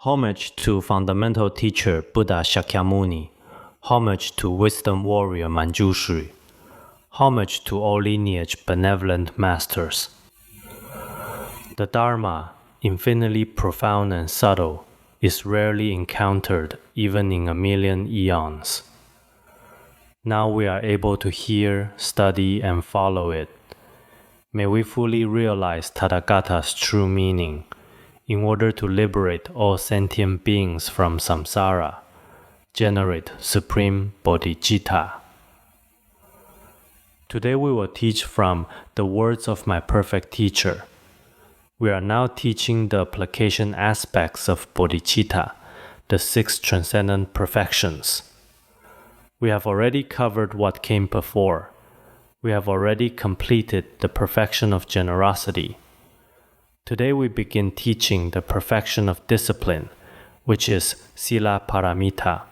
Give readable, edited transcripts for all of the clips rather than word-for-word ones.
Homage to fundamental teacher Buddha Shakyamuni. Homage to wisdom warrior Manjushri. Homage to all lineage benevolent masters. The Dharma, infinitely profound and subtle, is rarely encountered even in a million eons. Now we are able to hear, study, and follow it. May we fully realize Tathagata's true meaning, in order to liberate all sentient beings from samsara, generate supreme bodhicitta. Today we will teach from the words of my perfect teacher. We are now teaching the application aspects of bodhicitta, the 6 transcendent perfections. We have already covered what came before. We have already completed the perfection of generosity. Today we begin teaching the perfection of discipline, which is Sila Paramita.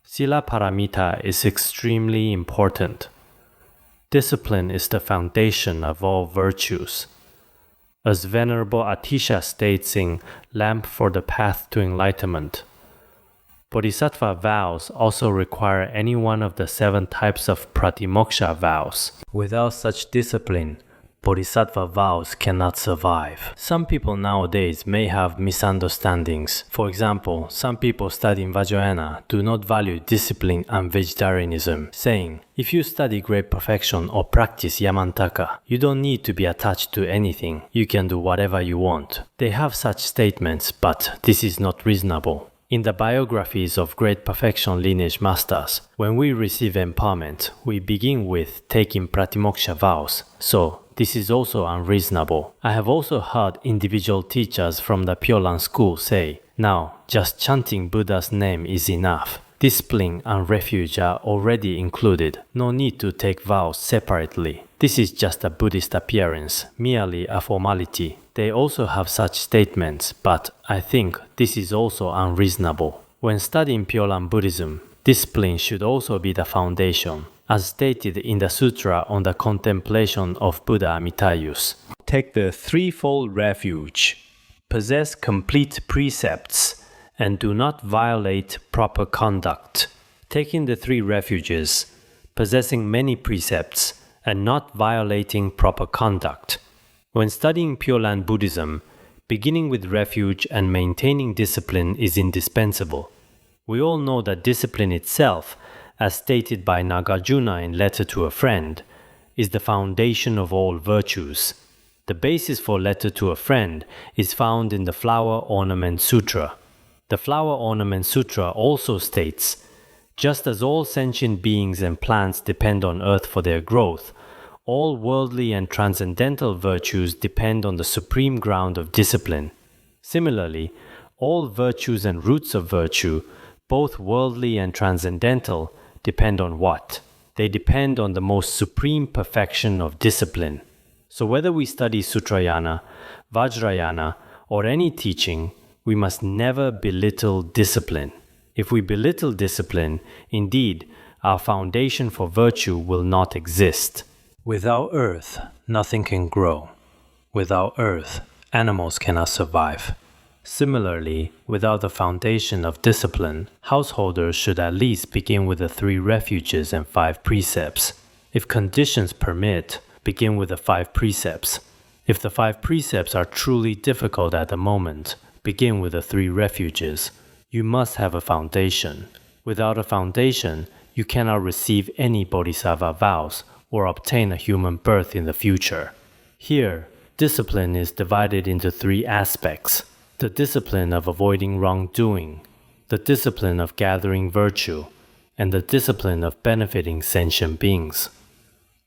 Sila Paramita is extremely important. Discipline is the foundation of all virtues. As Venerable Atisha states in Lamp for the Path to Enlightenment, Bodhisattva vows also require any one of the 7 types of pratimoksha vows. Without such discipline, Bodhisattva vows cannot survive. Some people nowadays may have misunderstandings. For example, some people studying Vajrayana do not value discipline and vegetarianism, saying, if you study great perfection or practice Yamantaka, you don't need to be attached to anything. You can do whatever you want. They have such statements, but this is not reasonable. In the biographies of great perfection lineage masters, when we receive empowerment, we begin with taking pratimoksha vows. So, this is also unreasonable. I have also heard individual teachers from the Pure Land school say, now, just chanting Buddha's name is enough. Discipline and refuge are already included. No need to take vows separately. This is just a Buddhist appearance, merely a formality. They also have such statements, but I think this is also unreasonable. When studying Pure Land Buddhism, discipline should also be the foundation, as stated in the Sutra on the Contemplation of Buddha Amitayus. Take the threefold refuge, possess complete precepts, and do not violate proper conduct. Taking the 3 refuges, possessing many precepts, and not violating proper conduct. When studying Pure Land Buddhism, beginning with refuge and maintaining discipline is indispensable. We all know that discipline itself, as stated by Nagarjuna in Letter to a Friend, is the foundation of all virtues. The basis for Letter to a Friend is found in the Flower Ornament Sutra. The Flower Ornament Sutra also states, just as all sentient beings and plants depend on earth for their growth, all worldly and transcendental virtues depend on the supreme ground of discipline. Similarly, all virtues and roots of virtue, both worldly and transcendental, depend on what? They depend on the most supreme perfection of discipline. So whether we study Sutrayana, Vajrayana, or any teaching, we must never belittle discipline. If we belittle discipline, indeed, our foundation for virtue will not exist. Without earth, nothing can grow. Without earth, animals cannot survive. Similarly, without the foundation of discipline, householders should at least begin with the 3 refuges and 5 precepts. If conditions permit, begin with the 5 precepts. If the 5 precepts are truly difficult at the moment, begin with the 3 refuges. You must have a foundation. Without a foundation, you cannot receive any bodhisattva vows or obtain a human birth in the future. Here, discipline is divided into 3 aspects. The discipline of avoiding wrongdoing, the discipline of gathering virtue, and the discipline of benefiting sentient beings.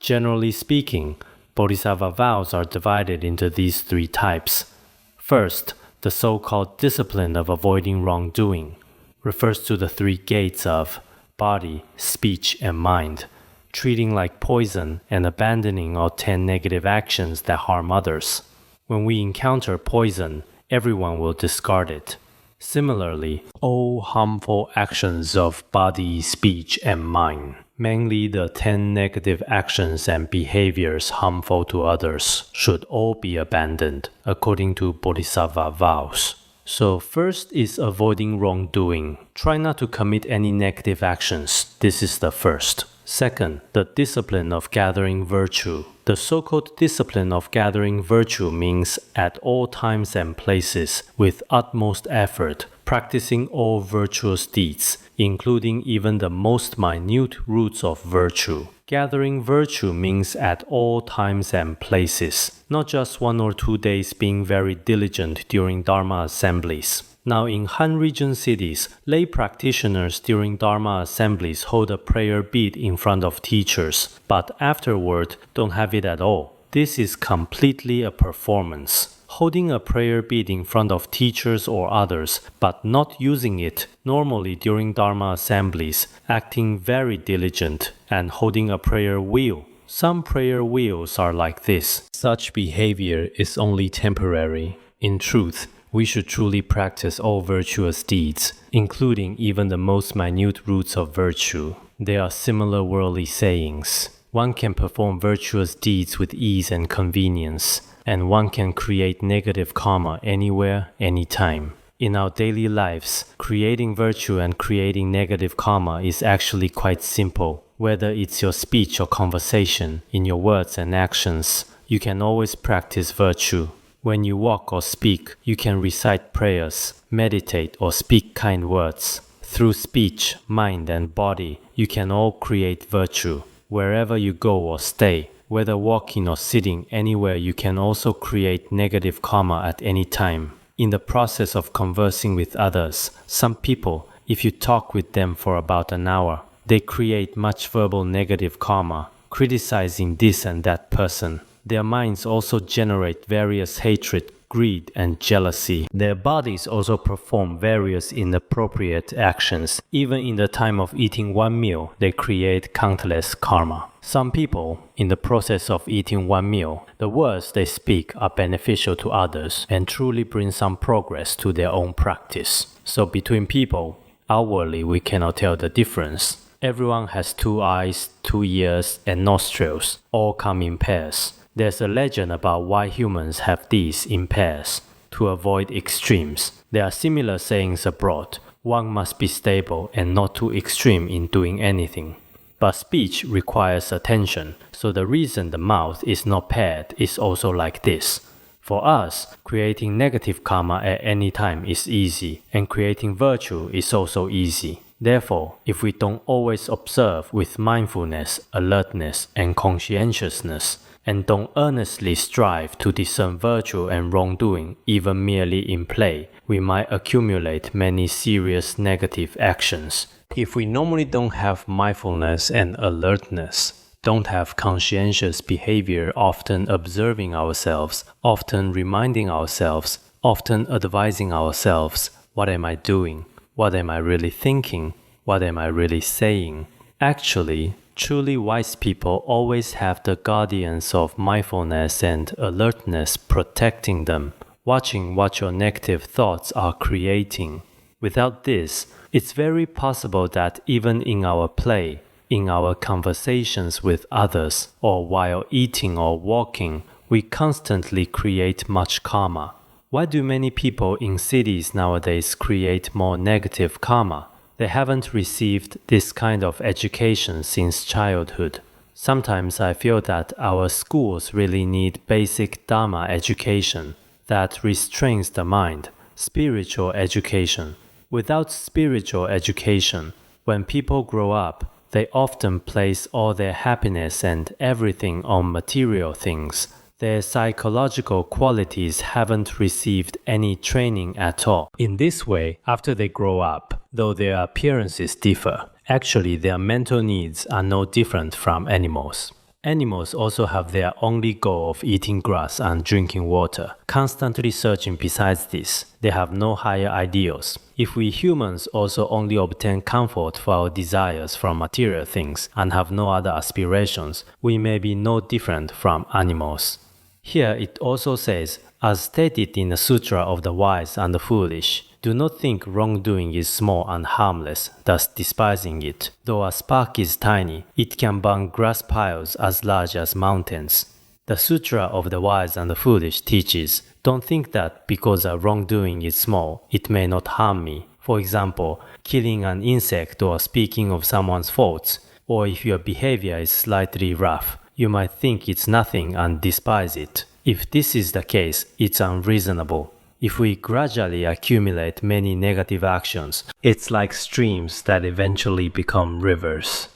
Generally speaking, bodhisattva vows are divided into these 3 types. First, the so-called discipline of avoiding wrongdoing refers to the 3 gates of body, speech, and mind, treating like poison and abandoning all 10 negative actions that harm others. When we encounter poison, everyone will discard it. Similarly, all harmful actions of body, speech, and mind, mainly the 10 negative actions and behaviors harmful to others, should all be abandoned according to bodhisattva vows. So first is avoiding wrongdoing. Try not to commit any negative actions. This is the first. Second, the discipline of gathering virtue. The so-called discipline of gathering virtue means at all times and places, with utmost effort, practicing all virtuous deeds, including even the most minute roots of virtue. Gathering virtue means at all times and places, not just 1 or 2 days being very diligent during Dharma assemblies. Now in Han region cities, lay practitioners during Dharma assemblies hold a prayer bead in front of teachers, but afterward don't have it at all. This is completely a performance. Holding a prayer bead in front of teachers or others, but not using it, normally during Dharma assemblies, acting very diligent, and holding a prayer wheel. Some prayer wheels are like this. Such behavior is only temporary. In truth, we should truly practice all virtuous deeds, including even the most minute roots of virtue. There are similar worldly sayings. One can perform virtuous deeds with ease and convenience, and one can create negative karma anywhere, anytime. In our daily lives, creating virtue and creating negative karma is actually quite simple. Whether it's your speech or conversation, in your words and actions, you can always practice virtue. When you walk or speak, you can recite prayers, meditate or speak kind words. Through speech, mind and body, you can all create virtue. Wherever you go or stay, whether walking or sitting anywhere, you can also create negative karma at any time. In the process of conversing with others, some people, if you talk with them for about an hour, they create much verbal negative karma, criticizing this and that person. Their minds also generate various hatred, greed, and jealousy. Their bodies also perform various inappropriate actions. Even in the time of eating one meal, they create countless karma. Some people, in the process of eating one meal, the words they speak are beneficial to others and truly bring some progress to their own practice. So between people, outwardly we cannot tell the difference. Everyone has 2 eyes, 2 ears, and nostrils, all come in pairs. There's a legend about why humans have these in pairs, to avoid extremes. There are similar sayings abroad. One must be stable and not too extreme in doing anything. But speech requires attention, so the reason the mouth is not paired is also like this. For us, creating negative karma at any time is easy, and creating virtue is also easy. Therefore, if we don't always observe with mindfulness, alertness, and conscientiousness, and don't earnestly strive to discern virtue and wrongdoing even merely in play, we might accumulate many serious negative actions. If we normally don't have mindfulness and alertness, don't have conscientious behavior, often observing ourselves, often reminding ourselves, often advising ourselves, what am I doing? What am I really thinking? What am I really saying? Actually, truly wise people always have the guardians of mindfulness and alertness protecting them, watching what your negative thoughts are creating. Without this, it's very possible that even in our play, in our conversations with others, or while eating or walking, we constantly create much karma. Why do many people in cities nowadays create more negative karma? They haven't received this kind of education since childhood. Sometimes I feel that our schools really need basic Dharma education that restrains the mind, spiritual education. Without spiritual education, when people grow up, they often place all their happiness and everything on material things. Their psychological qualities haven't received any training at all. In this way, after they grow up, though their appearances differ, actually their mental needs are no different from animals. Animals also have their only goal of eating grass and drinking water, constantly searching besides this. They have no higher ideals. If we humans also only obtain comfort for our desires from material things and have no other aspirations, we may be no different from animals. Here it also says, as stated in the Sutra of the Wise and the Foolish, do not think wrongdoing is small and harmless, thus despising it. Though a spark is tiny, it can burn grass piles as large as mountains. The Sutra of the Wise and the Foolish teaches, don't think that because a wrongdoing is small, it may not harm me. For example, killing an insect or speaking of someone's faults, or if your behavior is slightly rough, you might think it's nothing and despise it. If this is the case, it's unreasonable. If we gradually accumulate many negative actions, it's like streams that eventually become rivers.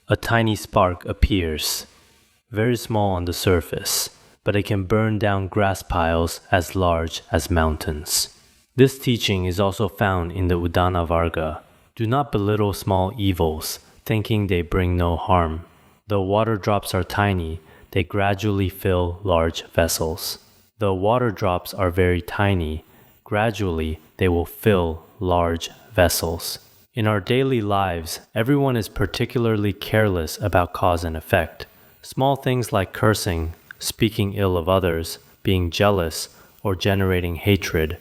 A tiny spark appears, very small on the surface, but it can burn down grass piles as large as mountains. This teaching is also found in the Udana Varga. Do not belittle small evils, thinking they bring no harm. Though water drops are tiny, they gradually fill large vessels. Though water drops are very tiny, gradually they will fill large vessels. In our daily lives, everyone is particularly careless about cause and effect. Small things like cursing, speaking ill of others, being jealous, or generating hatred.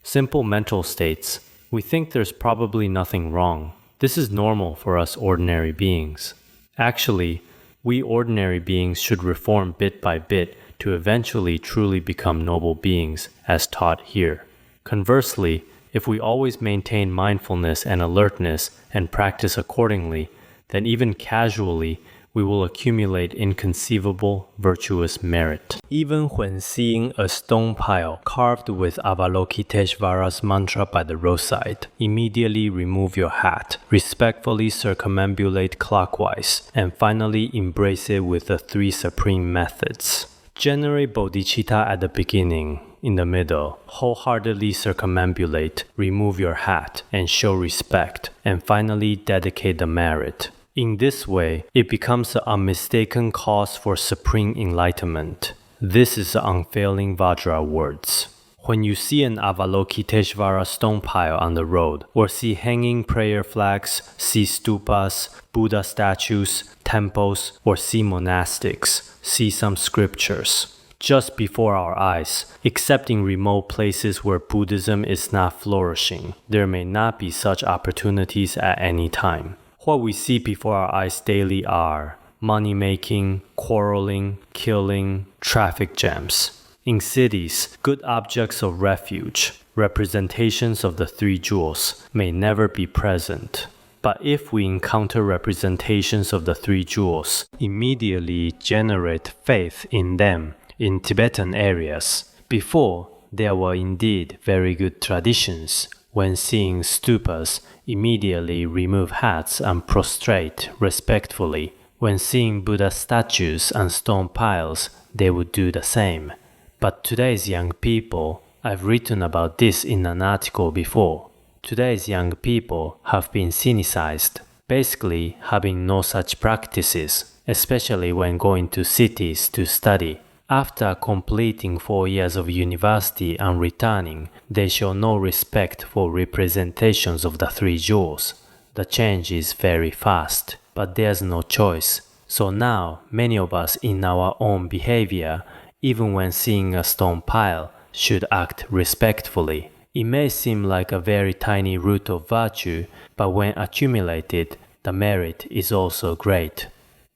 Simple mental states. We think there's probably nothing wrong. This is normal for us ordinary beings. Actually, we ordinary beings should reform bit by bit to eventually truly become noble beings, as taught here. Conversely, if we always maintain mindfulness and alertness and practice accordingly, then even casually, we will accumulate inconceivable virtuous merit. Even when seeing a stone pile carved with Avalokiteshvara's mantra by the roadside, immediately remove your hat, respectfully circumambulate clockwise, and finally embrace it with the three supreme methods. Generate bodhicitta at the beginning, in the middle, wholeheartedly circumambulate, remove your hat, and show respect, and finally dedicate the merit. In this way, it becomes an unmistaken cause for supreme enlightenment. This is the unfailing Vajra words. When you see an Avalokiteshvara stone pile on the road, or see hanging prayer flags, see stupas, Buddha statues, temples, or see monastics, see some scriptures. Just before our eyes, except in remote places where Buddhism is not flourishing, there may not be such opportunities at any time. What we see before our eyes daily are money-making, quarreling, killing, traffic jams. In cities, good objects of refuge, representations of the three jewels, may never be present. But if we encounter representations of the three jewels, immediately generate faith in them in Tibetan areas. Before, there were indeed very good traditions. When seeing stupas, immediately remove hats and prostrate respectfully. When seeing Buddha statues and stone piles, they would do the same. But today's young people, I've written about this in an article before. Today's young people have been cynicized, basically having no such practices, especially when going to cities to study. After completing 4 years of university and returning, they show no respect for representations of the three jewels. The change is very fast, but there's no choice. So now, many of us in our own behavior, even when seeing a stone pile, should act respectfully. It may seem like a very tiny root of virtue, but when accumulated, the merit is also great.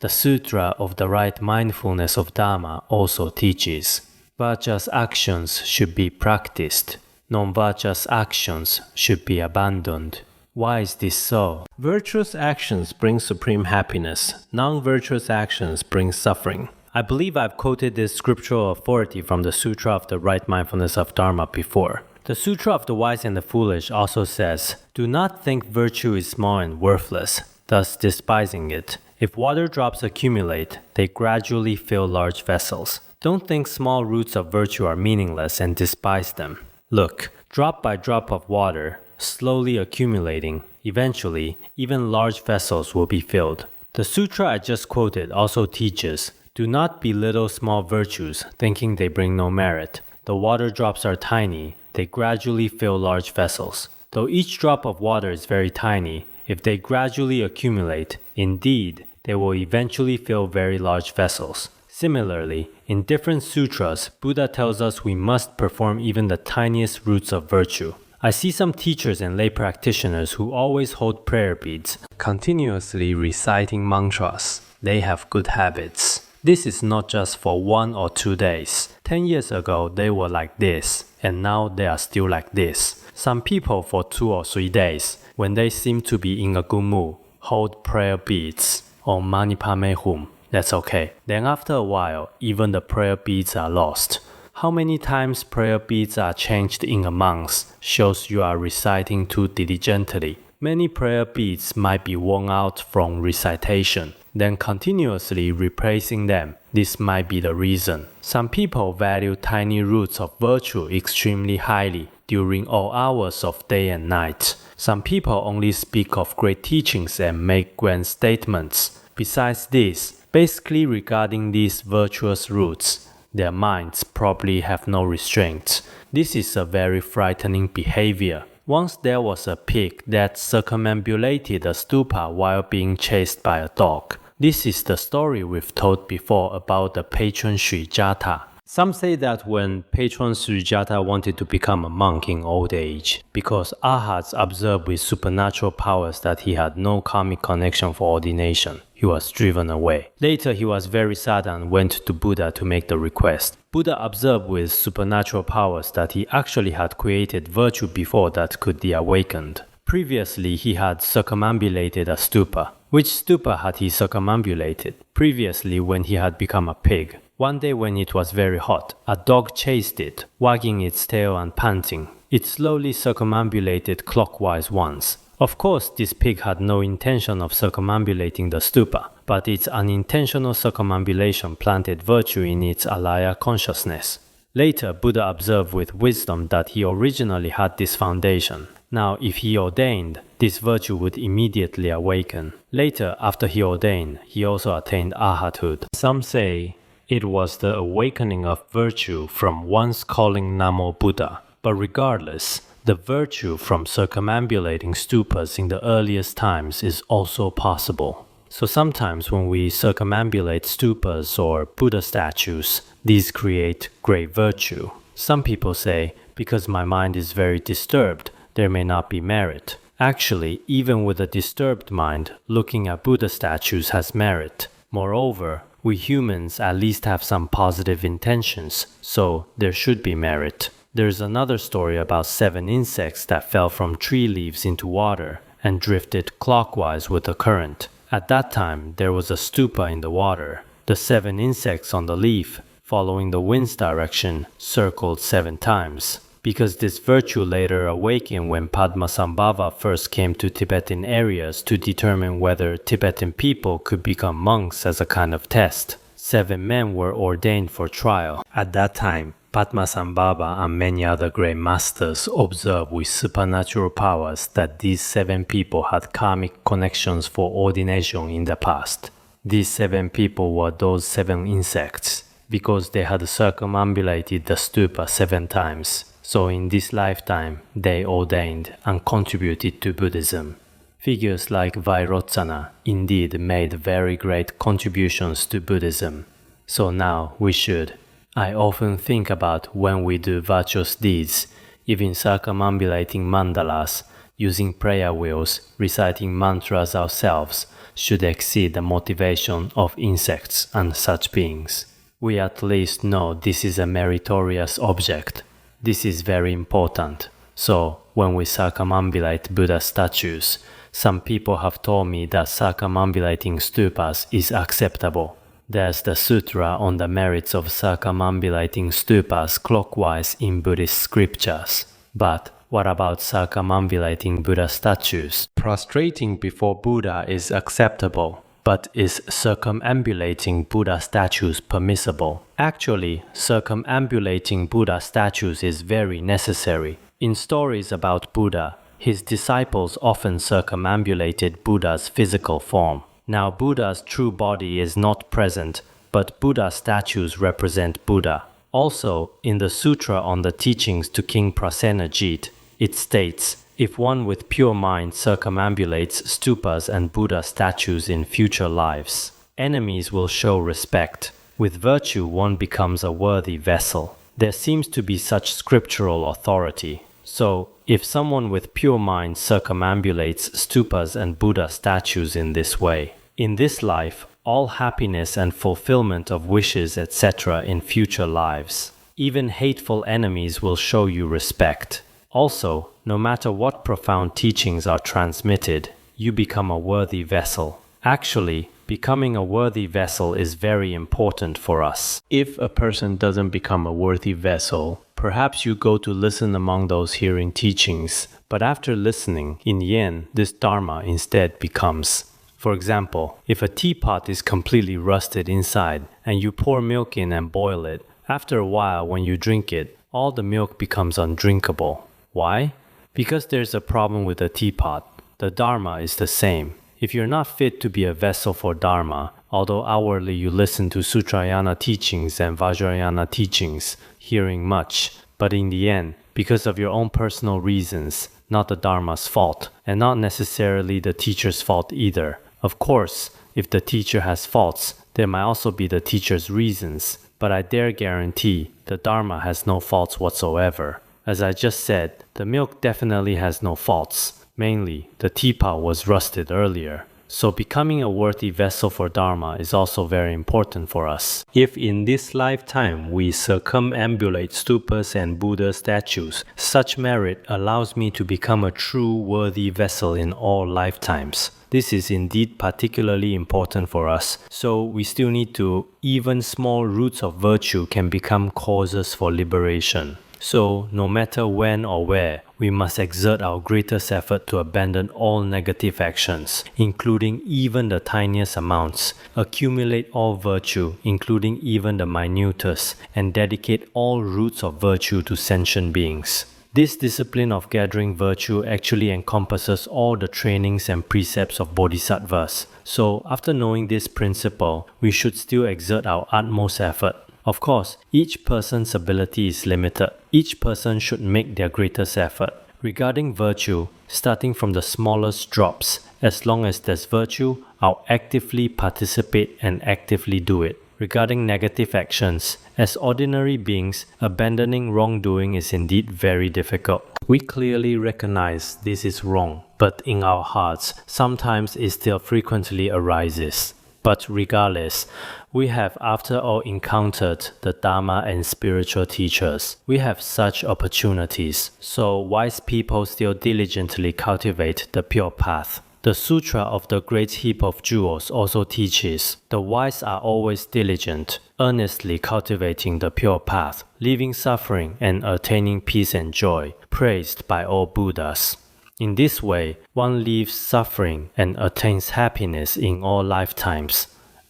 The Sutra of the Right Mindfulness of Dharma also teaches, virtuous actions should be practiced, non-virtuous actions should be abandoned. Why is this so? Virtuous actions bring supreme happiness, non-virtuous actions bring suffering. I believe I've quoted this scriptural authority from the Sutra of the Right Mindfulness of Dharma before. The Sutra of the Wise and the Foolish also says, do not think virtue is small and worthless, thus despising it. If water drops accumulate, they gradually fill large vessels. Don't think small roots of virtue are meaningless and despise them. Look, drop by drop of water, slowly accumulating, eventually, even large vessels will be filled. The sutra I just quoted also teaches, do not belittle small virtues, thinking they bring no merit. The water drops are tiny, they gradually fill large vessels. Though each drop of water is very tiny, if they gradually accumulate, indeed, they will eventually fill very large vessels. Similarly, in different sutras, Buddha tells us we must perform even the tiniest roots of virtue. I see some teachers and lay practitioners who always hold prayer beads, continuously reciting mantras. They have good habits. This is not just for 1 or 2 days. 10 years ago, they were like this, and now they are still like this. Some people for 2 or 3 days, when they seem to be in a good mood, hold prayer beads or mani padme hum. That's okay. Then after a while, even the prayer beads are lost. How many times prayer beads are changed in a month shows you are reciting too diligently. Many prayer beads might be worn out from recitation, then continuously replacing them. This might be the reason. Some people value tiny roots of virtue extremely highly during all hours of day and night. Some people only speak of great teachings and make grand statements. Besides this, basically regarding these virtuous roots, their minds probably have no restraints. This is a very frightening behavior. Once there was a pig that circumambulated a stupa while being chased by a dog. This is the story we've told before about the patron Sujata. Some say that when patron Sujata wanted to become a monk in old age, because Arhats observed with supernatural powers that he had no karmic connection for ordination, he was driven away. Later he was very sad and went to Buddha to make the request. Buddha observed with supernatural powers that he actually had created virtue before that could be awakened. Previously he had circumambulated a stupa. Which stupa had he circumambulated? Previously when he had become a pig. One day when it was very hot, a dog chased it, wagging its tail and panting. It slowly circumambulated clockwise once. Of course, this pig had no intention of circumambulating the stupa, but its unintentional circumambulation planted virtue in its alaya consciousness. Later, Buddha observed with wisdom that he originally had this foundation. Now, if he ordained, this virtue would immediately awaken. Later, after he ordained, he also attained arhathood. Some say it was the awakening of virtue from once calling Namo Buddha. But regardless, the virtue from circumambulating stupas in the earliest times is also possible. So sometimes when we circumambulate stupas or Buddha statues, these create great virtue. Some people say, because my mind is very disturbed, there may not be merit. Actually, even with a disturbed mind, looking at Buddha statues has merit. Moreover, we humans at least have some positive intentions, so there should be merit. There's another story about 7 insects that fell from tree leaves into water and drifted clockwise with the current. At that time, there was a stupa in the water. The 7 insects on the leaf, following the wind's direction, circled 7 times. Because this virtue later awakened when Padmasambhava first came to Tibetan areas to determine whether Tibetan people could become monks as a kind of test. 7 men were ordained for trial. At that time, Padmasambhava and many other great masters observed with supernatural powers that these 7 people had karmic connections for ordination in the past. These 7 people were those 7 insects, because they had circumambulated the stupa 7 times. So in this lifetime, they ordained and contributed to Buddhism. Figures like Vairotsana indeed made very great contributions to Buddhism. So now we should. I often think about when we do virtuous deeds, even circumambulating mandalas, using prayer wheels, reciting mantras ourselves, should exceed the motivation of insects and such beings. We at least know this is a meritorious object. This is very important. So, when we circumambulate Buddha statues, some people have told me that circumambulating stupas is acceptable. There's the sutra on the merits of circumambulating stupas clockwise in Buddhist scriptures. But what about circumambulating Buddha statues? Prostrating before Buddha is acceptable. But is circumambulating Buddha statues permissible? Actually, circumambulating Buddha statues is very necessary. In stories about Buddha, his disciples often circumambulated Buddha's physical form. Now Buddha's true body is not present, but Buddha statues represent Buddha. Also, in the Sutra on the Teachings to King Prasenajit, it states, if one with pure mind circumambulates stupas and Buddha statues in future lives, enemies will show respect. With virtue one becomes a worthy vessel. There seems to be such scriptural authority. So, if someone with pure mind circumambulates stupas and Buddha statues in this way, in this life, all happiness and fulfillment of wishes, etc. in future lives. Even hateful enemies will show you respect. Also, no matter what profound teachings are transmitted, you become a worthy vessel. Actually, becoming a worthy vessel is very important for us. If a person doesn't become a worthy vessel, perhaps you go to listen among those hearing teachings, but after listening, in the end, this dharma instead becomes. For example, if a teapot is completely rusted inside and you pour milk in and boil it, after a while when you drink it, all the milk becomes undrinkable. Why? Because there's a problem with the teapot. The dharma is the same. If you're not fit to be a vessel for dharma, although outwardly you listen to Sutrayana teachings and Vajrayana teachings, hearing much, but in the end, because of your own personal reasons, not the dharma's fault, and not necessarily the teacher's fault either. Of course, if the teacher has faults, there might also be the teacher's reasons, but I dare guarantee the dharma has no faults whatsoever. As I just said, the milk definitely has no faults. Mainly, the teapot was rusted earlier. So becoming a worthy vessel for dharma is also very important for us. If in this lifetime we circumambulate stupas and Buddha statues, such merit allows me to become a true worthy vessel in all lifetimes. This is indeed particularly important for us, so we still need to, even small roots of virtue can become causes for liberation. So, no matter when or where, we must exert our greatest effort to abandon all negative actions, including even the tiniest amounts, accumulate all virtue, including even the minutest, and dedicate all roots of virtue to sentient beings. This discipline of gathering virtue actually encompasses all the trainings and precepts of bodhisattvas. So, after knowing this principle, we should still exert our utmost effort. Of course, each person's ability is limited. Each person should make their greatest effort. Regarding virtue, starting from the smallest drops, as long as there's virtue, I'll actively participate and actively do it. Regarding negative actions, as ordinary beings, abandoning wrongdoing is indeed very difficult. We clearly recognize this is wrong, but in our hearts, sometimes it still frequently arises. But regardless, we have after all encountered the Dharma and spiritual teachers. We have such opportunities, so wise people still diligently cultivate the pure path. The Sutra of the Great Heap of Jewels also teaches, the wise are always diligent, earnestly cultivating the pure path, leaving suffering and attaining peace and joy, praised by all Buddhas. In this way, one leaves suffering and attains happiness in all lifetimes.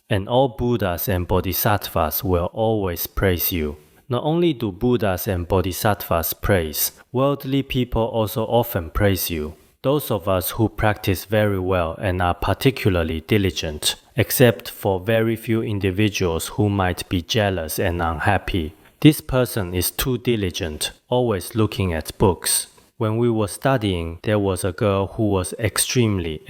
And all Buddhas and Bodhisattvas will always praise you. Not only do Buddhas and Bodhisattvas praise, worldly people also often praise you. Those of us who practice very well and are particularly diligent, except for very few individuals who might be jealous and unhappy. This person is too diligent, always looking at books. When we were studying, there was a girl who was extremely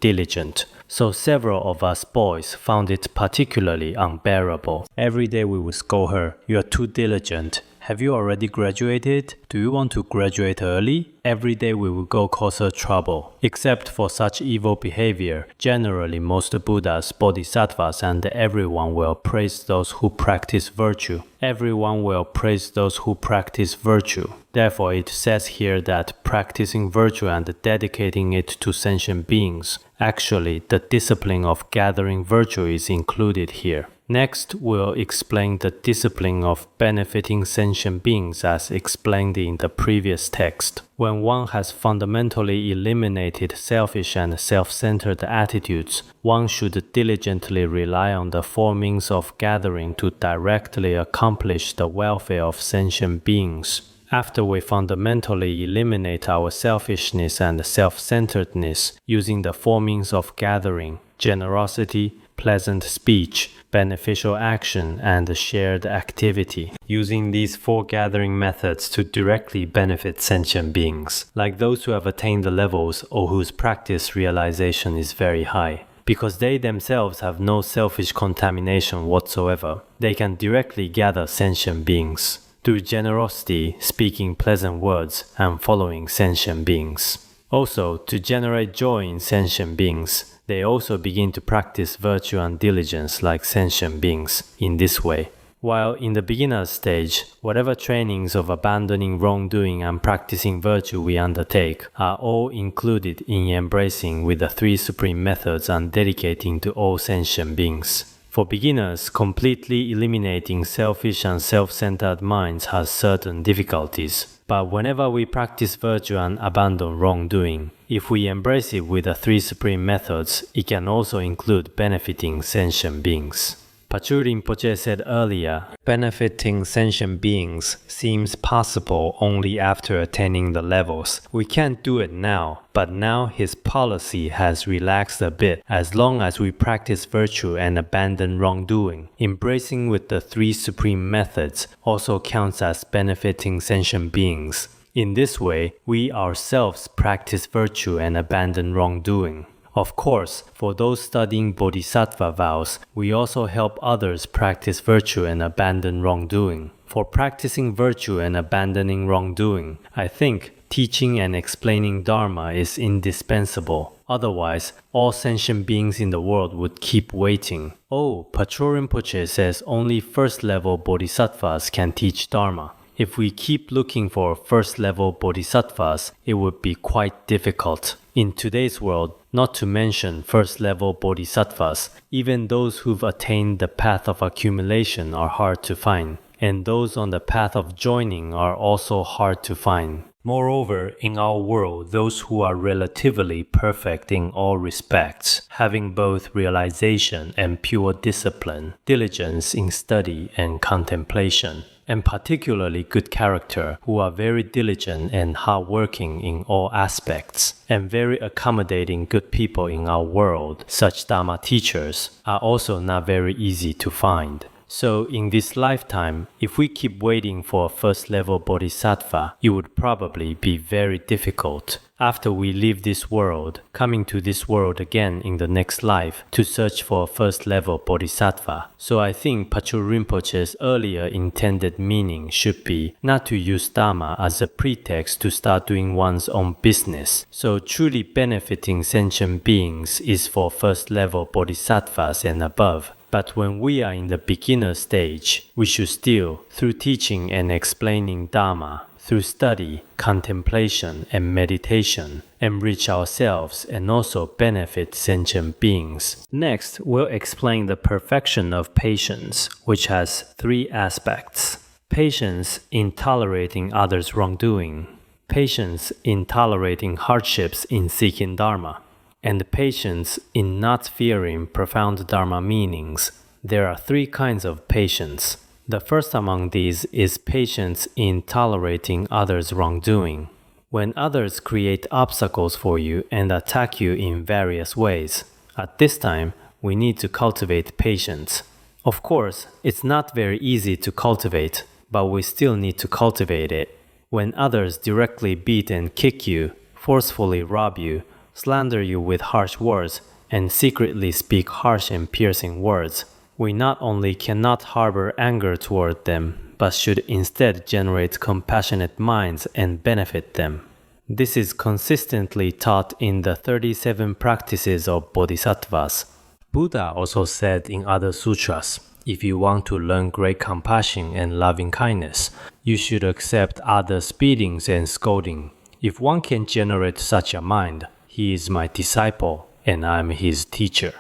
diligent. So several of us boys found it particularly unbearable. Every day we would scold her, "You are too diligent. Have you already graduated? Do you want to graduate early?" Every day we would go cause her trouble. Except for such evil behavior, generally most Buddhas, Bodhisattvas, and everyone will praise those who practice virtue. Everyone will praise those who practice virtue. Therefore, it says here that practicing virtue and dedicating it to sentient beings, actually, the discipline of gathering virtue is included here. Next, we'll explain the discipline of benefiting sentient beings as explained in the previous text. When one has fundamentally eliminated selfish and self-centered attitudes, one should diligently rely on the four means of gathering to directly accomplish the welfare of sentient beings. After we fundamentally eliminate our selfishness and self-centeredness using the four means of gathering, generosity, pleasant speech, beneficial action, and shared activity, using these four gathering methods to directly benefit sentient beings, like those who have attained the levels or whose practice realization is very high. Because they themselves have no selfish contamination whatsoever, they can directly gather sentient beings through generosity, speaking pleasant words, and following sentient beings. Also, to generate joy in sentient beings, they also begin to practice virtue and diligence like sentient beings in this way. While in the beginner stage, whatever trainings of abandoning wrongdoing and practicing virtue we undertake are all included in embracing with the three supreme methods and dedicating to all sentient beings. For beginners, completely eliminating selfish and self-centered minds has certain difficulties. But whenever we practice virtue and abandon wrongdoing, if we embrace it with the three supreme methods, it can also include benefiting sentient beings. Pachu Rinpoche said earlier, benefiting sentient beings seems possible only after attaining the levels. We can't do it now, but now his policy has relaxed a bit as long as we practice virtue and abandon wrongdoing. Embracing with the three supreme methods also counts as benefiting sentient beings. In this way, we ourselves practice virtue and abandon wrongdoing. Of course, for those studying bodhisattva vows, we also help others practice virtue and abandon wrongdoing. For practicing virtue and abandoning wrongdoing, I think teaching and explaining Dharma is indispensable. Otherwise, all sentient beings in the world would keep waiting. Oh, Patrul Rinpoche says only first-level bodhisattvas can teach Dharma. If we keep looking for first-level bodhisattvas, it would be quite difficult. In today's world, not to mention first-level bodhisattvas, even those who've attained the path of accumulation are hard to find, and those on the path of joining are also hard to find. Moreover, in our world, those who are relatively perfect in all respects, having both realization and pure discipline, diligence in study and contemplation, and particularly good character, who are very diligent and hardworking in all aspects, and very accommodating good people in our world, such Dharma teachers, are also not very easy to find. So in this lifetime, if we keep waiting for a first-level bodhisattva, it would probably be very difficult. After we leave this world, coming to this world again in the next life to search for a first-level bodhisattva. So I think Patrul Rinpoche's earlier intended meaning should be not to use Dharma as a pretext to start doing one's own business. So truly benefiting sentient beings is for first-level bodhisattvas and above. But when we are in the beginner stage, we should still, through teaching and explaining Dharma, through study, contemplation, and meditation, enrich ourselves and also benefit sentient beings. Next, we'll explain the perfection of patience, which has three aspects. Patience in tolerating others' wrongdoing, patience in tolerating hardships in seeking Dharma, and patience in not fearing profound Dharma meanings. There are three kinds of patience. The first among these is patience in tolerating others' wrongdoing. When others create obstacles for you and attack you in various ways, at this time, we need to cultivate patience. Of course, it's not very easy to cultivate, but we still need to cultivate it. When others directly beat and kick you, forcefully rob you, slander you with harsh words, and secretly speak harsh and piercing words, we not only cannot harbor anger toward them, but should instead generate compassionate minds and benefit them. This is consistently taught in the 37 practices of bodhisattvas. Buddha also said in other sutras, if you want to learn great compassion and loving kindness, you should accept others' beatings and scolding. If one can generate such a mind, he is my disciple, and I am his teacher.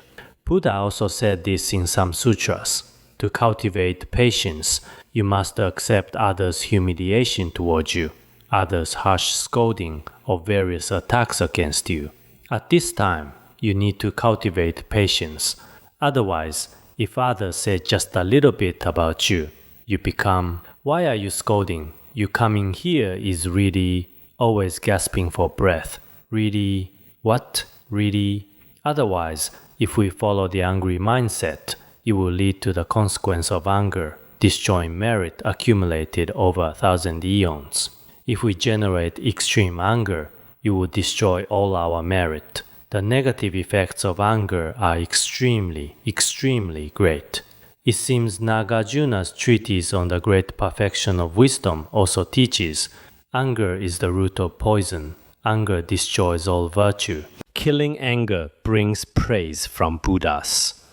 Buddha also said this in some sutras. To cultivate patience, you must accept others' humiliation towards you, others' harsh scolding, or various attacks against you. At this time, you need to cultivate patience. Otherwise, if others say just a little bit about you, you become, why are you scolding? You coming here is really always gasping for breath. Really? What? Really? Otherwise, if we follow the angry mindset, it will lead to the consequence of anger, destroying merit accumulated over 1,000 eons. If we generate extreme anger, it will destroy all our merit. The negative effects of anger are extremely, extremely great. It seems Nagarjuna's treatise on the great perfection of wisdom also teaches, anger is the root of poison. Anger destroys all virtue. Killing anger brings praise from Buddhas.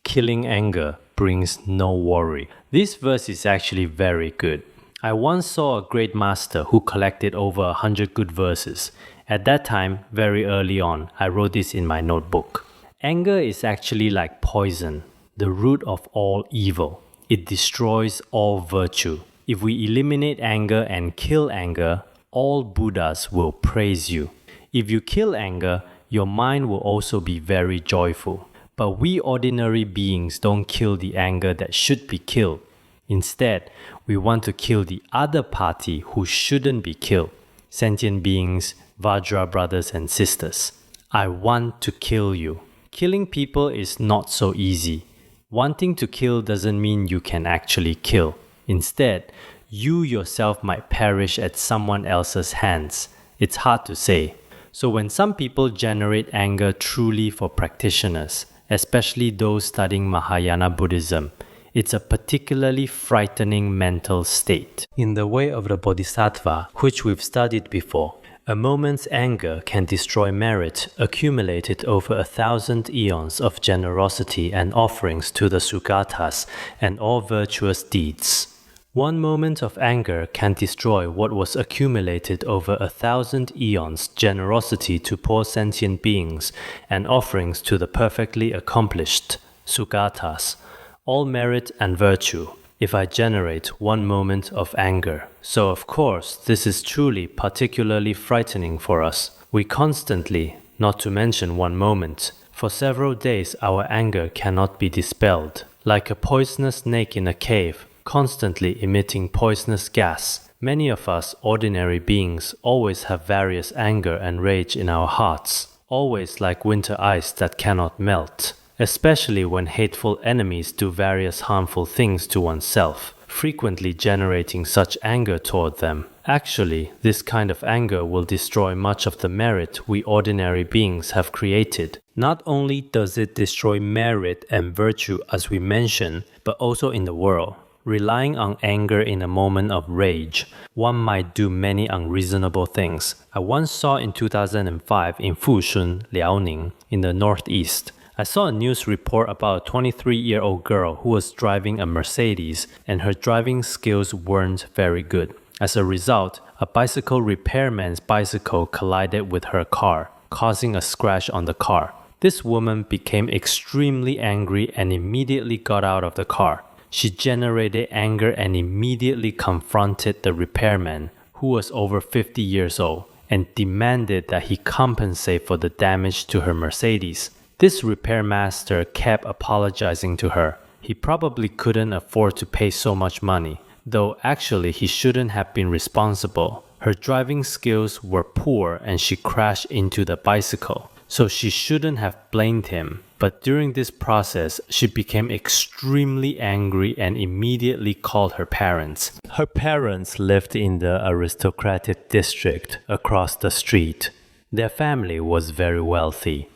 Killing anger brings no worry. This verse is actually very good. I once saw a great master who collected over 100 good verses. At that time, very early on, I wrote this in my notebook. Anger is actually like poison, the root of all evil. It destroys all virtue. If we eliminate anger and kill anger, all Buddhas will praise you. If you kill anger, your mind will also be very joyful. But we ordinary beings don't kill the anger that should be killed. Instead, we want to kill the other party who shouldn't be killed. Sentient beings, Vajra brothers and sisters. I want to kill you. Killing people is not so easy. Wanting to kill doesn't mean you can actually kill. Instead, you yourself might perish at someone else's hands. It's hard to say. So when some people generate anger truly for practitioners, especially those studying Mahayana Buddhism, it's a particularly frightening mental state. In the way of the bodhisattva, which we've studied before, a moment's anger can destroy merit accumulated over 1,000 eons of generosity and offerings to the Sugatas and all virtuous deeds. One moment of anger can destroy what was accumulated over 1,000 eons generosity to poor sentient beings and offerings to the perfectly accomplished Sugatas, all merit and virtue, if I generate one moment of anger. So of course, this is truly particularly frightening for us. We constantly, not to mention one moment, for several days our anger cannot be dispelled. Like a poisonous snake in a cave, constantly emitting poisonous gas, many of us ordinary beings always have various anger and rage in our hearts, always like winter ice that cannot melt. Especially when hateful enemies do various harmful things to oneself, frequently generating such anger toward them. Actually, this kind of anger will destroy much of the merit we ordinary beings have created. Not only does it destroy merit and virtue as we mentioned, but also in the world. Relying on anger in a moment of rage, one might do many unreasonable things. I once saw in 2005 in Fushun, Liaoning, in the northeast, I saw a news report about a 23-year-old girl who was driving a Mercedes and her driving skills weren't very good. As a result, a bicycle repairman's bicycle collided with her car, causing a scratch on the car. This woman became extremely angry and immediately got out of the car. She generated anger and immediately confronted the repairman, who was over 50 years old, and demanded that he compensate for the damage to her Mercedes. This repairmaster kept apologizing to her. He probably couldn't afford to pay so much money, though actually he shouldn't have been responsible. Her driving skills were poor and she crashed into the bicycle, so she shouldn't have blamed him. But during this process, she became extremely angry and immediately called her parents. Her parents lived in the aristocratic district across the street. Their family was very wealthy.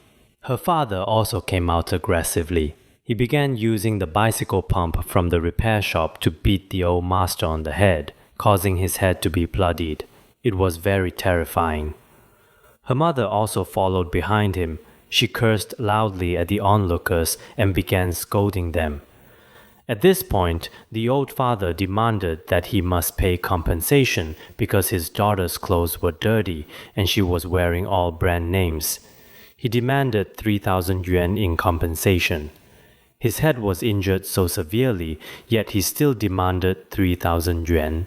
Her father also came out aggressively. He began using the bicycle pump from the repair shop to beat the old master on the head, causing his head to be bloodied. It was very terrifying. Her mother also followed behind him. She cursed loudly at the onlookers and began scolding them. At this point, the old father demanded that he must pay compensation because his daughter's clothes were dirty and she was wearing all brand names. He demanded 3,000 yuan in compensation. His head was injured so severely, yet he still demanded 3,000 yuan.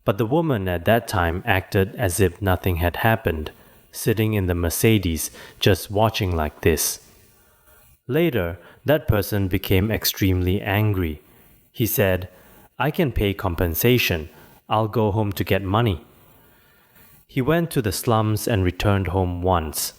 But the woman at that time acted as if nothing had happened, sitting in the Mercedes, just watching like this. Later, that person became extremely angry. He said, "I can pay compensation. I'll go home to get money." He went to the slums and returned home once.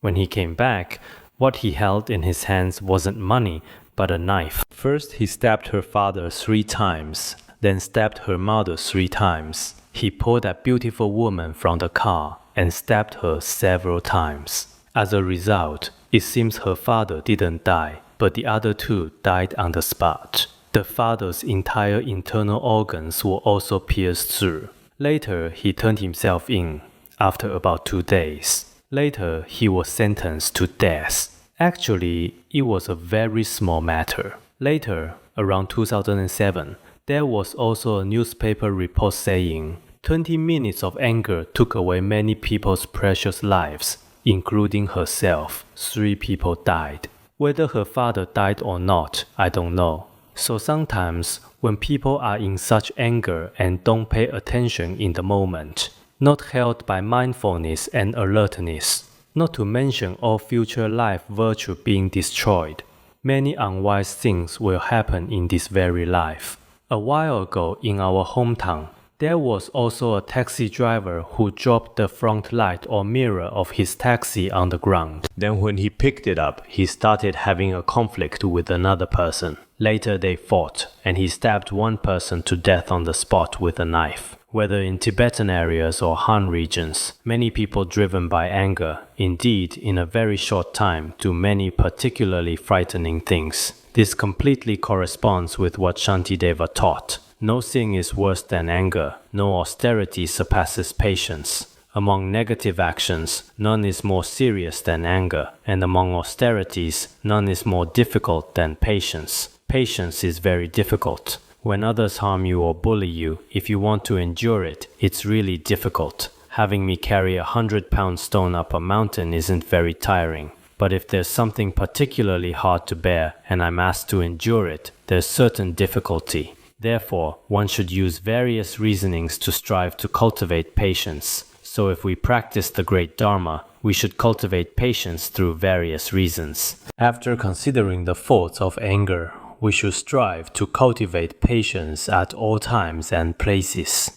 When he came back, what he held in his hands wasn't money, but a knife. First, he stabbed her father 3 times, then stabbed her mother 3 times. He pulled that beautiful woman from the car and stabbed her several times. As a result, it seems her father didn't die, but the other 2 died on the spot. The father's entire internal organs were also pierced through. Later, he turned himself in. after about 2 days. Later, he was sentenced to death. Actually, it was a very small matter. Later, around 2007, there was also a newspaper report saying 20 minutes of anger took away many people's precious lives, including herself. 3 people died. Whether her father died or not, I don't know. So sometimes, when people are in such anger and don't pay attention in the moment, not held by mindfulness and alertness, not to mention all future life virtue being destroyed, many unwise things will happen in this very life. A while ago in our hometown, there was also a taxi driver who dropped the front light or mirror of his taxi on the ground. Then when he picked it up, he started having a conflict with another person. Later they fought, and he stabbed one person to death on the spot with a knife. Whether in Tibetan areas or Han regions, many people driven by anger, indeed in a very short time, do many particularly frightening things. This completely corresponds with what Shantideva taught. No sin is worse than anger. No austerity surpasses patience. Among negative actions, none is more serious than anger, and among austerities, none is more difficult than patience. Patience is very difficult. When others harm you or bully you, if you want to endure it, it's really difficult. Having me carry a 100-pound stone up a mountain isn't very tiring. But if there's something particularly hard to bear and I'm asked to endure it, there's certain difficulty. Therefore, one should use various reasonings to strive to cultivate patience. So if we practice the great Dharma, we should cultivate patience through various reasons. After considering the faults of anger, we should strive to cultivate patience at all times and places.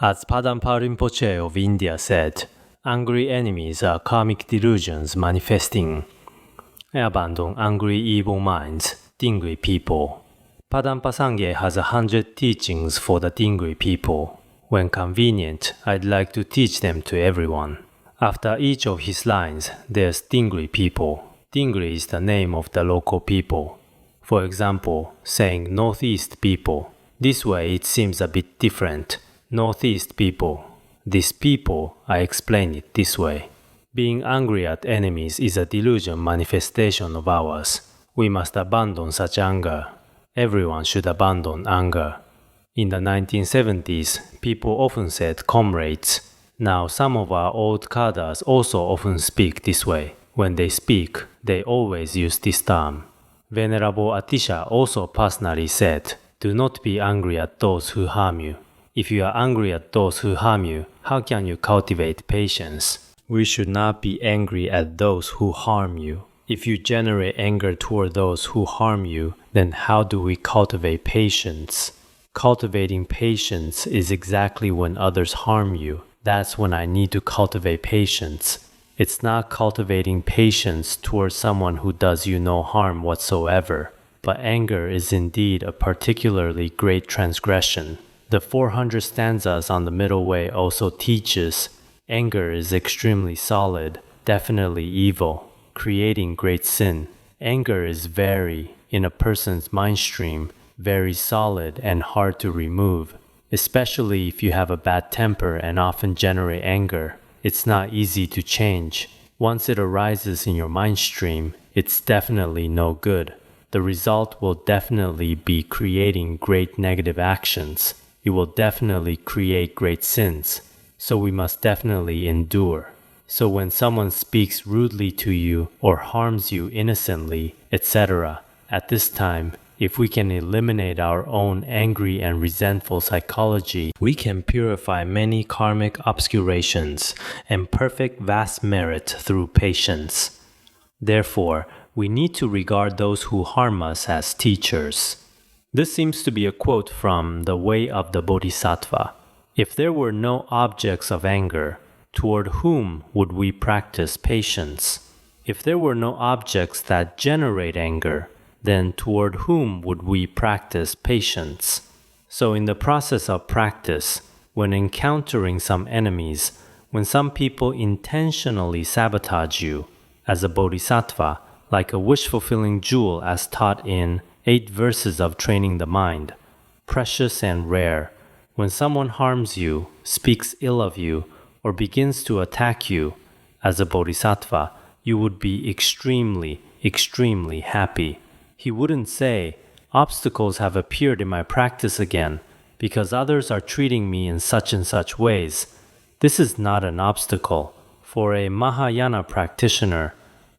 As Padampa Rinpoche of India said, angry enemies are karmic delusions manifesting. Abandon angry evil minds, Dingri people. Padampa Sangye has 100 teachings for the Dingri people. When convenient, I'd like to teach them to everyone. After each of his lines, there's Dingri people. Dingri is the name of the local people. For example, saying Northeast people. This way it seems a bit different. Northeast people. This people, I explain it this way. Being angry at enemies is a delusion manifestation of ours. We must abandon such anger. Everyone should abandon anger. In the 1970s, people often said comrades. Now some of our old Kadas also often speak this way. When they speak, they always use this term. Venerable Atisha also personally said, do not be angry at those who harm you. If you are angry at those who harm you, how can you cultivate patience? We should not be angry at those who harm you. If you generate anger toward those who harm you, then how do we cultivate patience? Cultivating patience is exactly when others harm you. That's when I need to cultivate patience. It's not cultivating patience towards someone who does you no harm whatsoever. But anger is indeed a particularly great transgression. The 400 stanzas on the middle way also teaches anger is extremely solid, definitely evil, creating great sin. Anger is very, in a person's mind stream, very solid and hard to remove. Especially if you have a bad temper and often generate anger, it's not easy to change. Once it arises in your mind stream, it's definitely no good. The result will definitely be creating great negative actions. It will definitely create great sins. So we must definitely endure. So when someone speaks rudely to you or harms you innocently, etc., at this time, if we can eliminate our own angry and resentful psychology, we can purify many karmic obscurations and perfect vast merit through patience. Therefore, we need to regard those who harm us as teachers. This seems to be a quote from The Way of the Bodhisattva. If there were no objects of anger, toward whom would we practice patience? If there were no objects that generate anger, then toward whom would we practice patience? So in the process of practice, when encountering some enemies, when some people intentionally sabotage you, as a bodhisattva, like a wish-fulfilling jewel as taught in 8 verses of training the mind, precious and rare, when someone harms you, speaks ill of you, or begins to attack you, as a bodhisattva, you would be extremely, extremely happy. He wouldn't say, obstacles have appeared in my practice again because others are treating me in such and such ways. This is not an obstacle. For a Mahayana practitioner,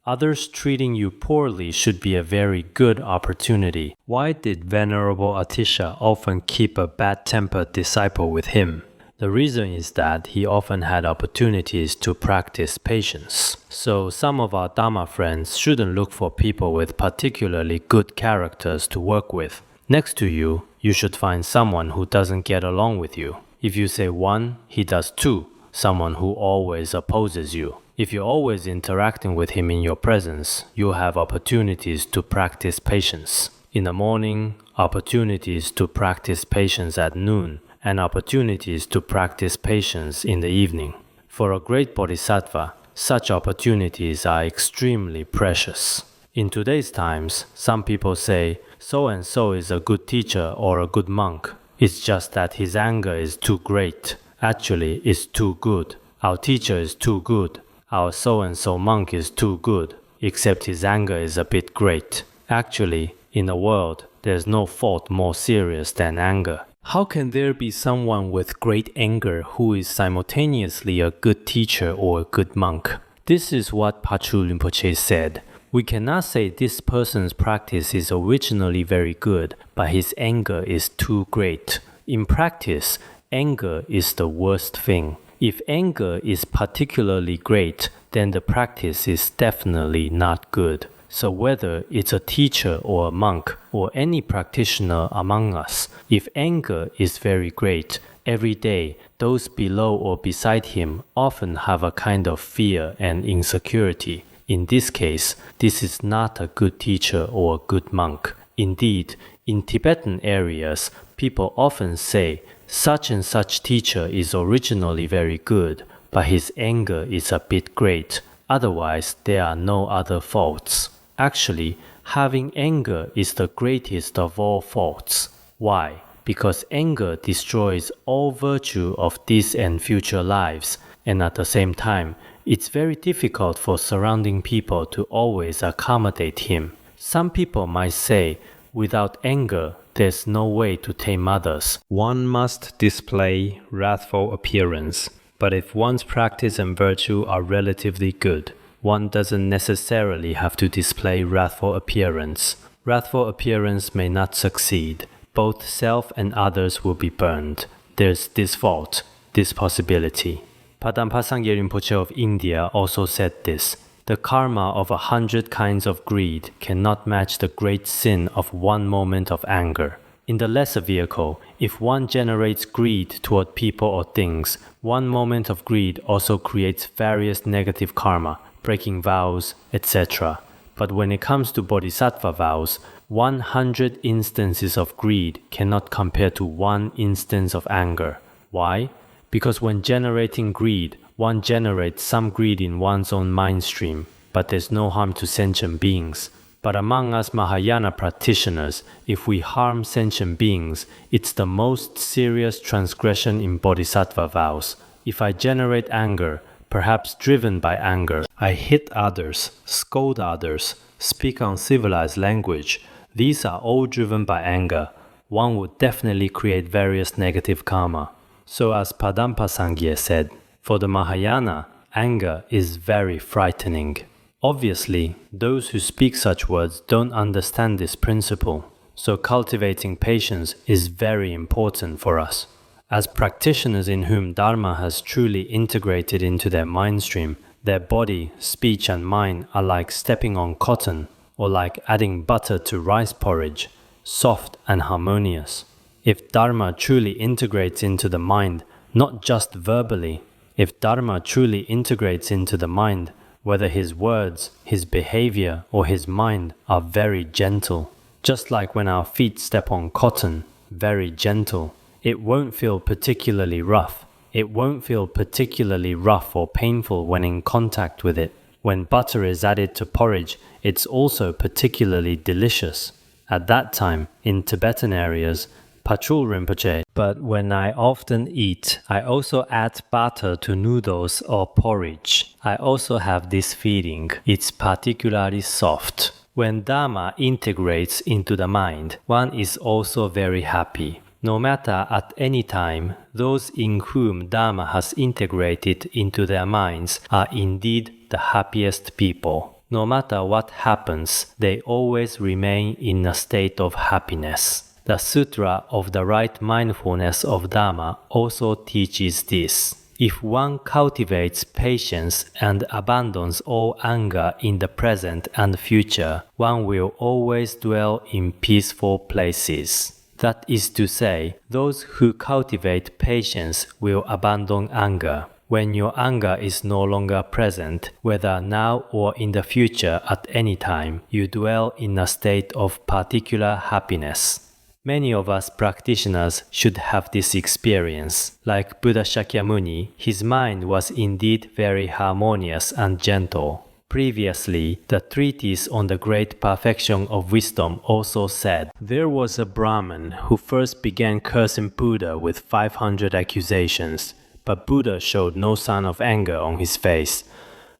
others treating you poorly should be a very good opportunity. Why did Venerable Atisha often keep a bad-tempered disciple with him? The reason is that he often had opportunities to practice patience. So some of our Dharma friends shouldn't look for people with particularly good characters to work with. Next to you, you should find someone who doesn't get along with you. If you say 1, he does 2, someone who always opposes you. If you're always interacting with him in your presence, you'll have opportunities to practice patience. In the morning, opportunities to practice patience at noon, and opportunities to practice patience in the evening. For a great bodhisattva, such opportunities are extremely precious. In today's times, some people say, so-and-so is a good teacher or a good monk. It's just that his anger is too great. Actually, it's too good. Our teacher is too good. Our so-and-so monk is too good, except his anger is a bit great. Actually, in the world, there's no fault more serious than anger. How can there be someone with great anger who is simultaneously a good teacher or a good monk? This is what Pachu Rinpoche said. We cannot say this person's practice is originally very good, but his anger is too great. In practice, anger is the worst thing. If anger is particularly great, then the practice is definitely not good. So whether it's a teacher or a monk or any practitioner among us, if anger is very great, every day those below or beside him often have a kind of fear and insecurity. In this case, this is not a good teacher or a good monk. Indeed, in Tibetan areas, people often say, such and such teacher is originally very good, but his anger is a bit great. Otherwise, there are no other faults. Actually, having anger is the greatest of all faults. Why? Because anger destroys all virtue of this and future lives, and at the same time, it's very difficult for surrounding people to always accommodate him. Some people might say, without anger, there's no way to tame others. One must display wrathful appearance, but if one's practice and virtue are relatively good, one doesn't necessarily have to display wrathful appearance. Wrathful appearance may not succeed. Both self and others will be burned. There's this fault, this possibility. Padampa Sangye Rinpoche of India also said this. The karma of 100 kinds of greed cannot match the great sin of one moment of anger. In the lesser vehicle, if one generates greed toward people or things, one moment of greed also creates various negative karma, breaking vows, etc. But when it comes to bodhisattva vows, 100 instances of greed cannot compare to one instance of anger. Why? Because when generating greed, one generates some greed in one's own mind stream, but there's no harm to sentient beings. But among us Mahayana practitioners, if we harm sentient beings, it's the most serious transgression in bodhisattva vows. If I generate anger, perhaps driven by anger, I hit others, scold others, speak uncivilized language. These are all driven by anger. One would definitely create various negative karma. So as Padampa Sangye said, for the Mahayana, anger is very frightening. Obviously, those who speak such words don't understand this principle, so cultivating patience is very important for us. As practitioners in whom Dharma has truly integrated into their mind stream, their body, speech and mind are like stepping on cotton, or like adding butter to rice porridge, soft and harmonious. If Dharma truly integrates into the mind, not just verbally, if Dharma truly integrates into the mind, whether his words, his behavior, or his mind are very gentle, just like when our feet step on cotton, very gentle, it won't feel particularly rough. It won't feel particularly rough or painful when in contact with it. When butter is added to porridge, it's also particularly delicious. At that time, in Tibetan areas, Patrul Rinpoche. But when I often eat, I also add butter to noodles or porridge. I also have this feeling. It's particularly soft. When Dharma integrates into the mind, one is also very happy. No matter at any time, those in whom Dharma has integrated into their minds are indeed the happiest people. No matter what happens, they always remain in a state of happiness. The Sutra of the Right Mindfulness of Dharma also teaches this. If one cultivates patience and abandons all anger in the present and future, one will always dwell in peaceful places. That is to say, those who cultivate patience will abandon anger. When your anger is no longer present, whether now or in the future at any time, you dwell in a state of particular happiness. Many of us practitioners should have this experience. Like Buddha Shakyamuni, his mind was indeed very harmonious and gentle. Previously, the treatise on the great perfection of wisdom also said, there was a Brahmin who first began cursing Buddha with 500 accusations, but Buddha showed no sign of anger on his face.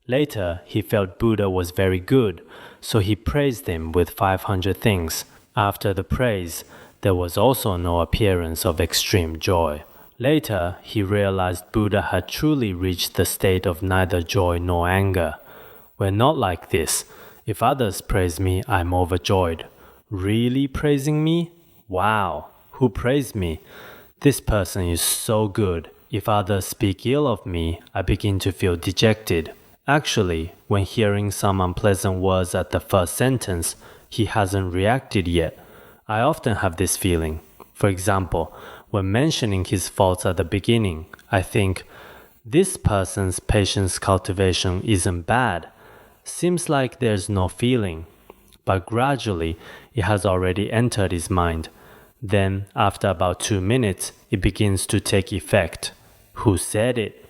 Later, he felt Buddha was very good, so he praised him with 500 things. After the praise, there was also no appearance of extreme joy. Later, he realized Buddha had truly reached the state of neither joy nor anger. We're not like this. If others praise me, I'm overjoyed. Really praising me? Wow! Who praised me? This person is so good. If others speak ill of me, I begin to feel dejected. Actually, when hearing some unpleasant words at the first sentence, he hasn't reacted yet. I often have this feeling. For example, when mentioning his faults at the beginning, I think, this person's patience cultivation isn't bad. Seems like there's no feeling. But gradually, it has already entered his mind. Then, after about 2 minutes, it begins to take effect. Who said it?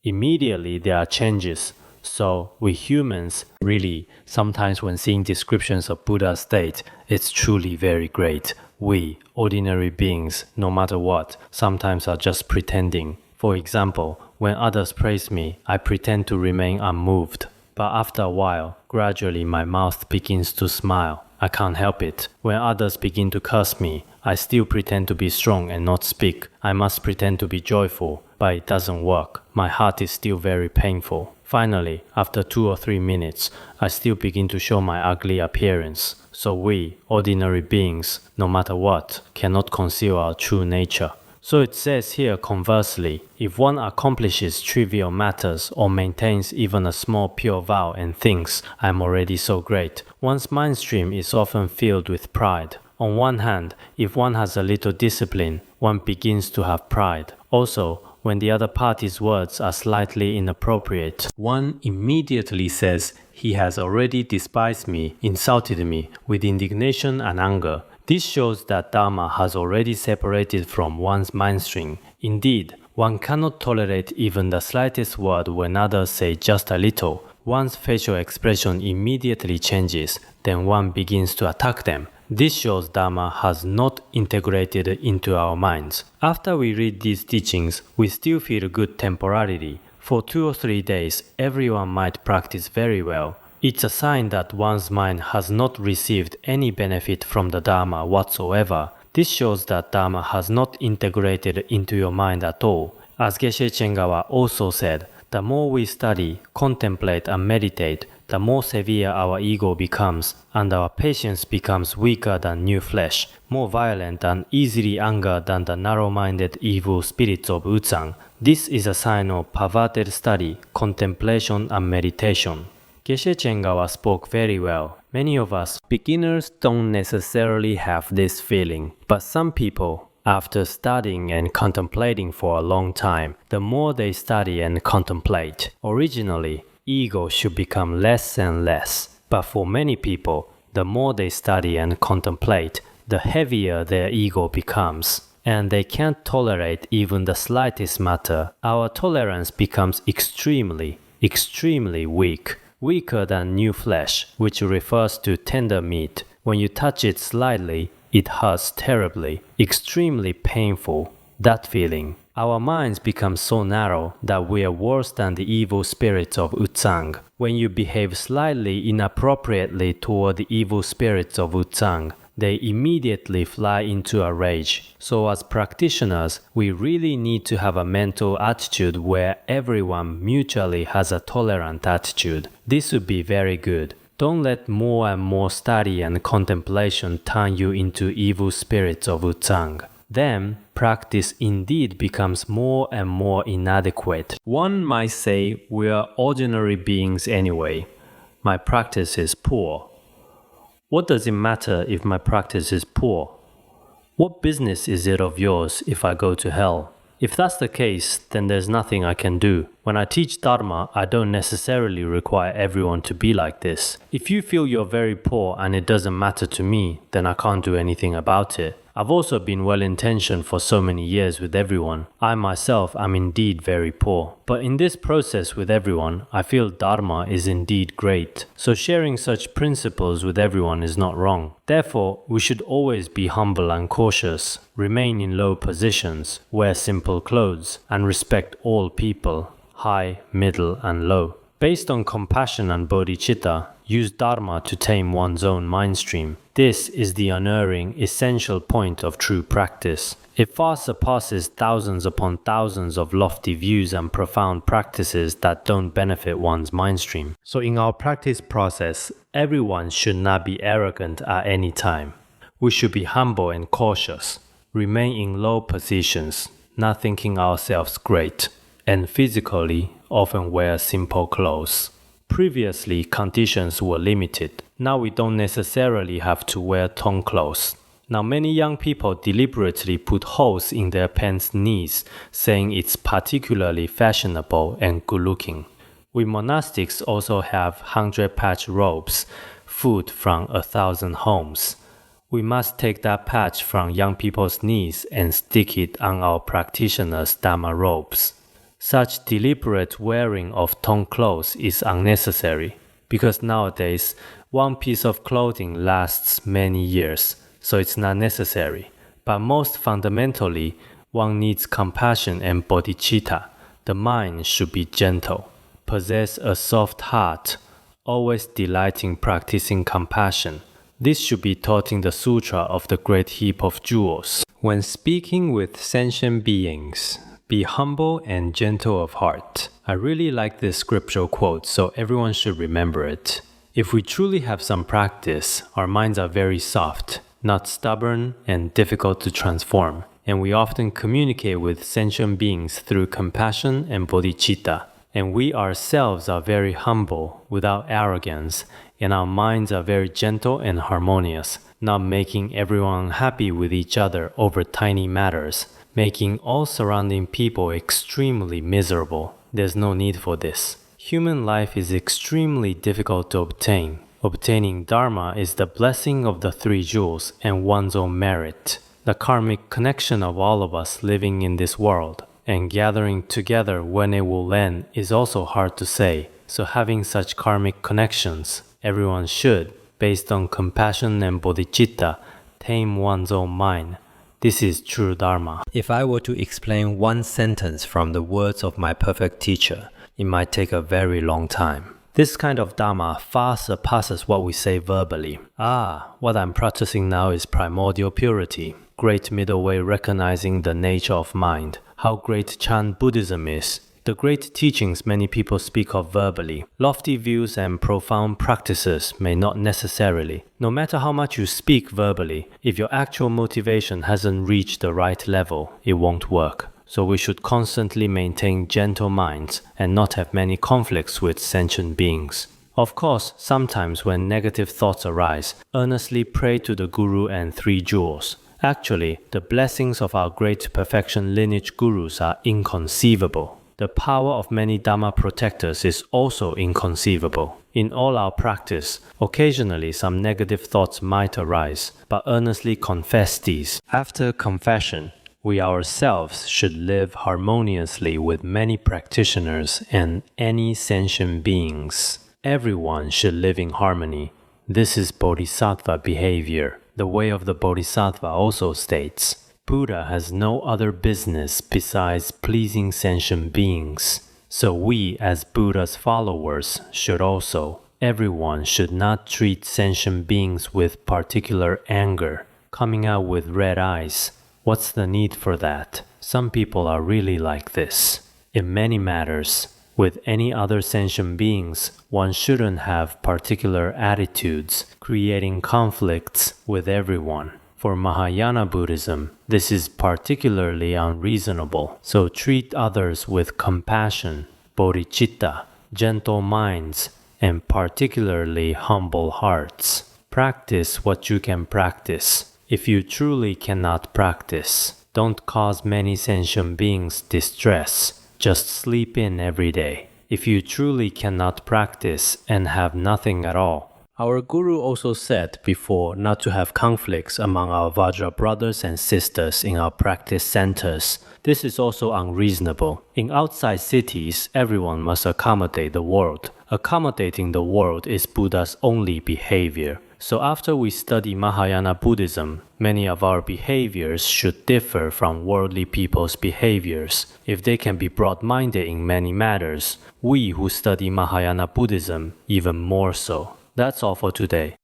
Immediately, there are changes. So, we humans, really, sometimes when seeing descriptions of Buddha's state, it's truly very great. We, ordinary beings, no matter what, sometimes are just pretending. For example, when others praise me, I pretend to remain unmoved. But after a while, gradually my mouth begins to smile. I can't help it. When others begin to curse me, I still pretend to be strong and not speak. I must pretend to be joyful, but it doesn't work. My heart is still very painful. Finally, after 2 or 3 minutes, I still begin to show my ugly appearance. So we, ordinary beings, no matter what, cannot conceal our true nature. So it says here conversely, if one accomplishes trivial matters or maintains even a small pure vow and thinks, I am already so great, one's mind stream is often filled with pride. On one hand, if one has a little discipline, one begins to have pride. Also, when the other party's words are slightly inappropriate, one immediately says, he has already despised me, insulted me, with indignation and anger. This shows that Dharma has already separated from one's mind stream. Indeed, one cannot tolerate even the slightest word when others say just a little. One's facial expression immediately changes, then one begins to attack them. This shows Dharma has not integrated into our minds. After we read these teachings, we still feel good temporarily. For 2 or 3 days, everyone might practice very well. It's a sign that one's mind has not received any benefit from the Dharma whatsoever. This shows that Dharma has not integrated into your mind at all. As Geshe Chengawa also said, the more we study, contemplate and meditate, the more severe our ego becomes, and our patience becomes weaker than new flesh, more violent and easily angered than the narrow-minded evil spirits of Utsang. This is a sign of perverted study, contemplation and meditation. Geshe Chengawa spoke very well. Many of us, beginners, don't necessarily have this feeling, but some people, after studying and contemplating for a long time, the more they study and contemplate, originally, ego should become less and less. But for many people, the more they study and contemplate, the heavier their ego becomes. And they can't tolerate even the slightest matter. Our tolerance becomes extremely weak. Weaker than new flesh, which refers to tender meat. When you touch it slightly, It hurts terribly, extremely painful, that feeling. Our minds become so narrow that we are worse than the evil spirits of Utsang. When you behave slightly inappropriately toward the evil spirits of Utsang, they immediately fly into a rage. So as practitioners, we really need to have a mental attitude where everyone mutually has a tolerant attitude. This would be very good. Don't let more and more study and contemplation turn you into evil spirits of Utsang. Then, practice indeed becomes more and more inadequate. One might say we are ordinary beings anyway. My practice is poor. What does it matter if my practice is poor? What business is it of yours if I go to hell? If that's the case, then there's nothing I can do. When I teach Dharma, I don't necessarily require everyone to be like this. If you feel you're very poor and it doesn't matter to me, then I can't do anything about it. I've also been well-intentioned for so many years with everyone. I myself am indeed very poor. But in this process with everyone, I feel Dharma is indeed great. So sharing such principles with everyone is not wrong. Therefore, we should always be humble and cautious, remain in low positions, wear simple clothes, and respect all people, high, middle, and low. Based on compassion and bodhicitta, use Dharma to tame one's own mind stream. This is the unerring, essential point of true practice. It far surpasses thousands upon thousands of lofty views and profound practices that don't benefit one's mind stream. So in our practice process, everyone should not be arrogant at any time. We should be humble and cautious, remain in low positions, not thinking ourselves great, and physically often wear simple clothes. Previously, conditions were limited. Now we don't necessarily have to wear torn clothes. Now many young people deliberately put holes in their pants' knees, saying it's particularly fashionable and good-looking. We monastics also have 100-patch robes, food from 1,000 homes. We must take that patch from young people's knees and stick it on our practitioners' Dharma robes. Such deliberate wearing of torn clothes is unnecessary, because nowadays, one piece of clothing lasts many years, so it's not necessary. But most fundamentally, one needs compassion and bodhicitta. The mind should be gentle, possess a soft heart, always delighting practicing compassion. This should be taught in the Sutra of the Great Heap of Jewels. When speaking with sentient beings, be humble and gentle of heart. I really like this scriptural quote, so everyone should remember it. If we truly have some practice, our minds are very soft, not stubborn and difficult to transform, and we often communicate with sentient beings through compassion and bodhicitta. And we ourselves are very humble, without arrogance, and our minds are very gentle and harmonious, not making everyone happy with each other over tiny matters, making all surrounding people extremely miserable. There's no need for this. Human life is extremely difficult to obtain. Obtaining Dharma is the blessing of the three jewels and one's own merit, the karmic connection of all of us living in this world. And gathering together when it will end is also hard to say. So having such karmic connections, everyone should, based on compassion and bodhicitta, tame one's own mind. This is true Dharma. If I were to explain one sentence from the words of my perfect teacher, it might take a very long time. This kind of Dharma far surpasses what we say verbally. What I'm practicing now is primordial purity, great middle way recognizing the nature of mind, how great Chan Buddhism is, the great teachings many people speak of verbally. Lofty views and profound practices may not necessarily. No matter how much you speak verbally, if your actual motivation hasn't reached the right level, it won't work. So we should constantly maintain gentle minds and not have many conflicts with sentient beings. Of course, sometimes when negative thoughts arise, earnestly pray to the Guru and three jewels. Actually, the blessings of our great perfection lineage gurus are inconceivable. The power of many Dhamma protectors is also inconceivable. In all our practice, occasionally some negative thoughts might arise, but earnestly confess these. After confession, we ourselves should live harmoniously with many practitioners and any sentient beings. Everyone should live in harmony. This is bodhisattva behavior. The Way of the Bodhisattva also states, Buddha has no other business besides pleasing sentient beings. So we, as Buddha's followers, should also. Everyone should not treat sentient beings with particular anger, coming out with red eyes. What's the need for that? Some people are really like this. In many matters, with any other sentient beings, one shouldn't have particular attitudes, creating conflicts with everyone. For Mahayana Buddhism, this is particularly unreasonable, so treat others with compassion, bodhicitta, gentle minds, and particularly humble hearts. Practice what you can practice. If you truly cannot practice, don't cause many sentient beings distress. Just sleep in every day. If you truly cannot practice and have nothing at all. Our Guru also said before not to have conflicts among our Vajra brothers and sisters in our practice centers. This is also unreasonable. In outside cities, everyone must accommodate the world. Accommodating the world is Buddha's only behavior. So after we study Mahayana Buddhism, many of our behaviors should differ from worldly people's behaviors. If they can be broad-minded in many matters, we who study Mahayana Buddhism even more so. That's all for today.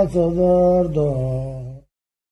Bandara